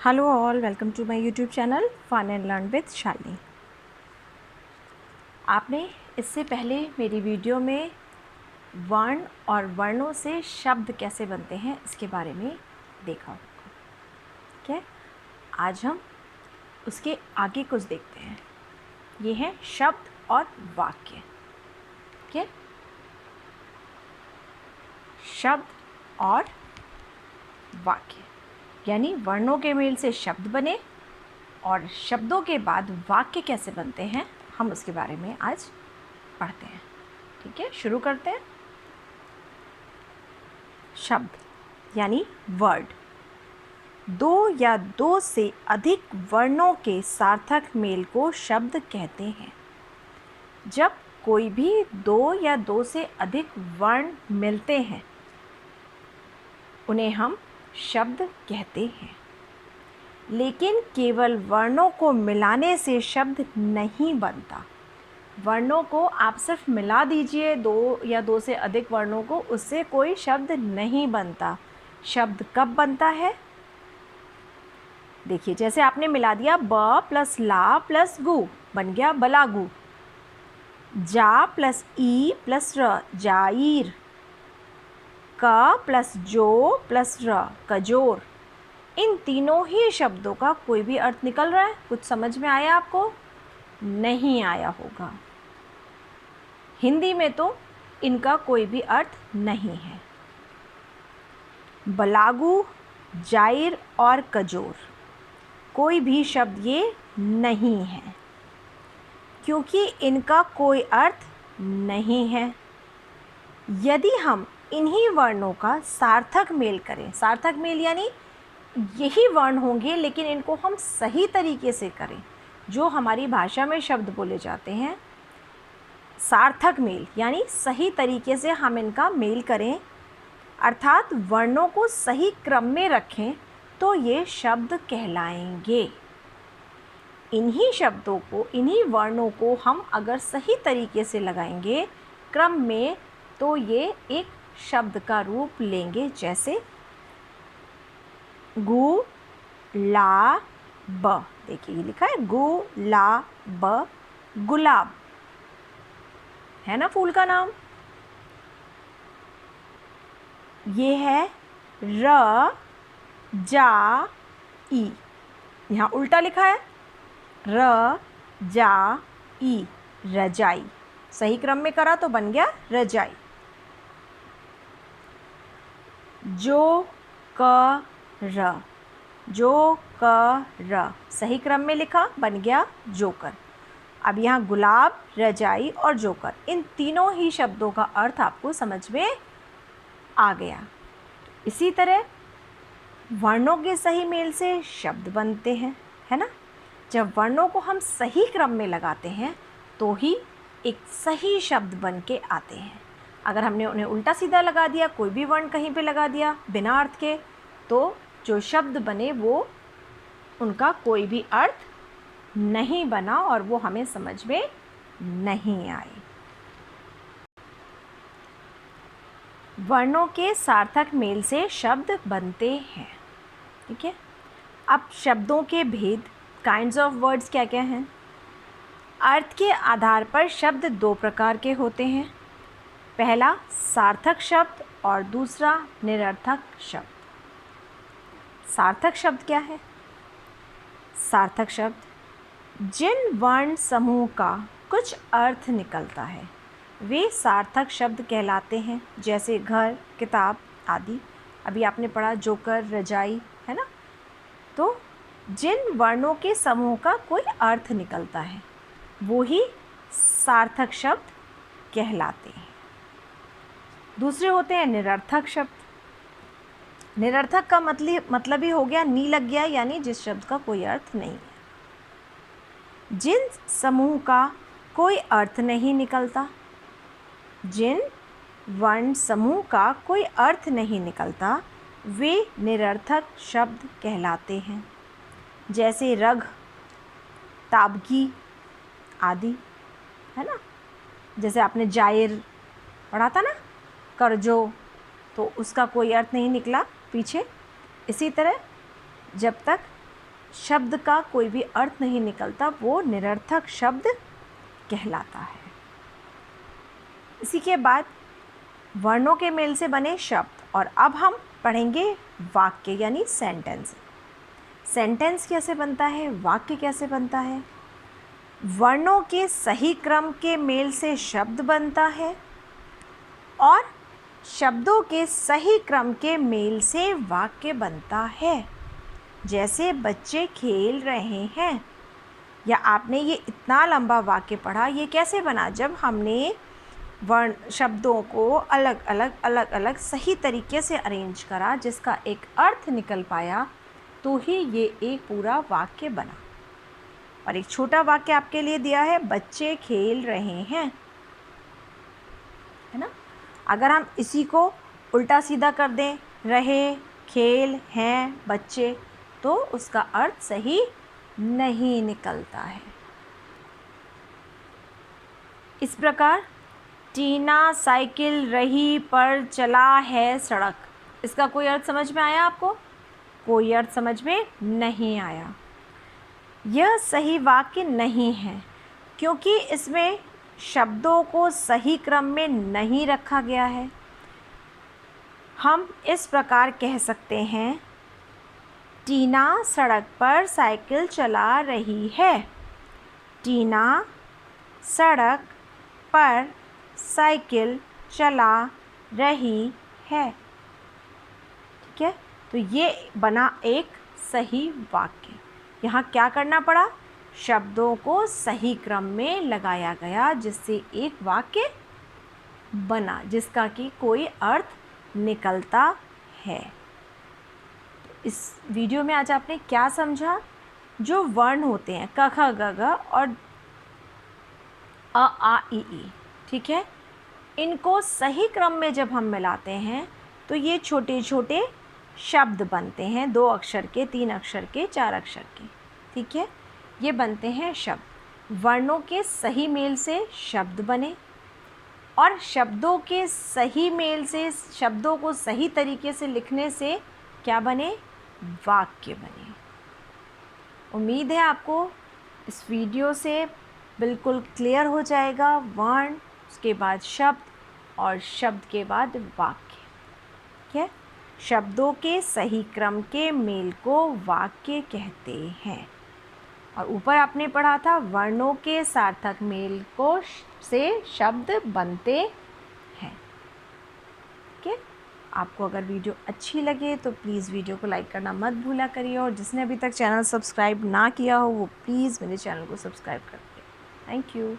Hello all, welcome to my YouTube channel fun and learn with Shalini. आपने इससे पहले मेरी वीडियो में वर्ण और वर्णों से शब्द कैसे बनते हैं इसके बारे में देखा होगा। ठीक है, आज हम उसके आगे कुछ देखते हैं। ये हैं शब्द और वाक्य। ठीक है, शब्द और वाक्य यानी वर्णों के मेल से शब्द बने और शब्दों के बाद वाक्य कैसे बनते हैं हम उसके बारे में आज पढ़ते हैं। ठीक है, शुरू करते हैं। शब्द यानी वर्ड, दो या दो से अधिक वर्णों के सार्थक मेल को शब्द कहते हैं। जब कोई भी दो या दो से अधिक वर्ण मिलते हैं उन्हें हम शब्द कहते हैं। लेकिन केवल वर्णों को मिलाने से शब्द नहीं बनता। वर्णों को आप सिर्फ मिला दीजिए, दो या दो से अधिक वर्णों को, उससे कोई शब्द नहीं बनता। शब्द कब बनता है? देखिए, जैसे आपने मिला दिया ब प्लस ला प्लस गु, बन गया बलागु। जा प्लस ई प्लस र, जाईर। क प्लस जो प्लस र, कजोर। इन तीनों ही शब्दों का कोई भी अर्थ निकल रहा है? कुछ समझ में आया आपको? नहीं आया होगा। हिंदी में तो इनका कोई भी अर्थ नहीं है। बलागु, जाइर और कजोर कोई भी शब्द ये नहीं है, क्योंकि इनका कोई अर्थ नहीं है। यदि हम इन्हीं वर्णों का सार्थक मेल करें, सार्थक मेल यानी यही वर्ण होंगे लेकिन इनको हम सही तरीके से करें, जो हमारी भाषा में शब्द बोले जाते हैं, सार्थक मेल यानी सही तरीके से हम इनका मेल करें, अर्थात वर्णों को सही क्रम में रखें, तो ये शब्द कहलाएंगे। इन्हीं शब्दों को, इन्हीं वर्णों को हम अगर सही तरीके से लगाएंगे क्रम में, तो ये एक शब्द का रूप लेंगे। जैसे गु ला ब, देखिए ये लिखा है गु ला ब, गुलाब है ना फूल का नाम। ये है र जा ई, यहाँ उल्टा लिखा है र जा ई, रजाई। सही क्रम में करा तो बन गया रजाई। जो क र, जो क र, सही क्रम में लिखा, बन गया जोकर। अब यहाँ गुलाब, रजाई और जोकर, इन तीनों ही शब्दों का अर्थ आपको समझ में आ गया। इसी तरह वर्णों के सही मेल से शब्द बनते हैं, है ना। जब वर्णों को हम सही क्रम में लगाते हैं तो ही एक सही शब्द बन के आते हैं। अगर हमने उन्हें उल्टा सीधा लगा दिया, कोई भी वर्ण कहीं पे लगा दिया बिना अर्थ के, तो जो शब्द बने वो, उनका कोई भी अर्थ नहीं बना और वो हमें समझ में नहीं आए। वर्णों के सार्थक मेल से शब्द बनते हैं। ठीक है, अब शब्दों के भेद, काइंड्स ऑफ वर्ड्स क्या क्या हैं? अर्थ के आधार पर शब्द दो प्रकार के होते हैं। पहला सार्थक शब्द और दूसरा निरर्थक शब्द। सार्थक शब्द क्या है? सार्थक शब्द जिन वर्ण समूह का कुछ अर्थ निकलता है वे सार्थक शब्द कहलाते हैं। जैसे घर, किताब आदि। अभी आपने पढ़ा जोकर, रजाई, है ना। तो जिन वर्णों के समूह का कोई अर्थ निकलता है वो ही सार्थक शब्द कहलाते हैं। दूसरे होते हैं निरर्थक शब्द। निरर्थक का मतलब ही हो गया नी लग गया, यानी जिस शब्द का कोई अर्थ नहीं है। जिन समूह का कोई अर्थ नहीं निकलता, जिन वर्ण समूह का कोई अर्थ नहीं निकलता, वे निरर्थक शब्द कहलाते हैं। जैसे रघ, ताबगी आदि, है ना। जैसे आपने जायर पढ़ा था ना, करजो, तो उसका कोई अर्थ नहीं निकला पीछे। इसी तरह जब तक शब्द का कोई भी अर्थ नहीं निकलता, वो निरर्थक शब्द कहलाता है। इसी के बाद वर्णों के मेल से बने शब्द, और अब हम पढ़ेंगे वाक्य यानी सेंटेंस। सेंटेंस कैसे बनता है, वाक्य कैसे बनता है? वर्णों के सही क्रम के मेल से शब्द बनता है और शब्दों के सही क्रम के मेल से वाक्य बनता है। जैसे बच्चे खेल रहे हैं, या आपने ये इतना लंबा वाक्य पढ़ा, ये कैसे बना? जब हमने वर्ण शब्दों को अलग अलग सही तरीके से अरेंज करा, जिसका एक अर्थ निकल पाया, तो ही ये एक पूरा वाक्य बना। और एक छोटा वाक्य आपके लिए दिया है, बच्चे खेल रहे हैं, है ना? अगर हम इसी को उल्टा सीधा कर दें, रहे, खेल, हैं, बच्चे, तो उसका अर्थ सही नहीं निकलता है। इस प्रकार टीना साइकिल रही पर चला है सड़क, इसका कोई अर्थ समझ में आया आपको? कोई अर्थ समझ में नहीं आया। यह सही वाक्य नहीं है, क्योंकि इसमें शब्दों को सही क्रम में नहीं रखा गया है। हम इस प्रकार कह सकते हैं, टीना सड़क पर साइकिल चला रही है। टीना सड़क पर साइकिल चला रही है। ठीक है, तो ये बना एक सही वाक्य। यहाँ क्या करना पड़ा? शब्दों को सही क्रम में लगाया गया, जिससे एक वाक्य बना, जिसका कि कोई अर्थ निकलता है। इस वीडियो में आज आपने क्या समझा? जो वर्ण होते हैं क ख ग घ और अ आ इ ई, ठीक है, इनको सही क्रम में जब हम मिलाते हैं तो ये छोटे छोटे शब्द बनते हैं, 2 अक्षर के, 3 अक्षर के, 4 अक्षर के। ठीक है, ये बनते हैं शब्द। वर्णों के सही मेल से शब्द बने और शब्दों के सही मेल से, शब्दों को सही तरीके से लिखने से क्या बने? वाक्य बने। उम्मीद है आपको इस वीडियो से बिल्कुल क्लियर हो जाएगा वर्ण, उसके बाद शब्द और शब्द के बाद वाक्य। ठीक है, शब्दों के सही क्रम के मेल को वाक्य कहते हैं। और ऊपर आपने पढ़ा था, वर्णों के सार्थक मेल को से शब्द बनते हैं। ठीक है, आपको अगर वीडियो अच्छी लगे तो प्लीज़ वीडियो को लाइक करना मत भूला करिए, और जिसने अभी तक चैनल सब्सक्राइब ना किया हो वो प्लीज़ मेरे चैनल को सब्सक्राइब कर दे। Thank you.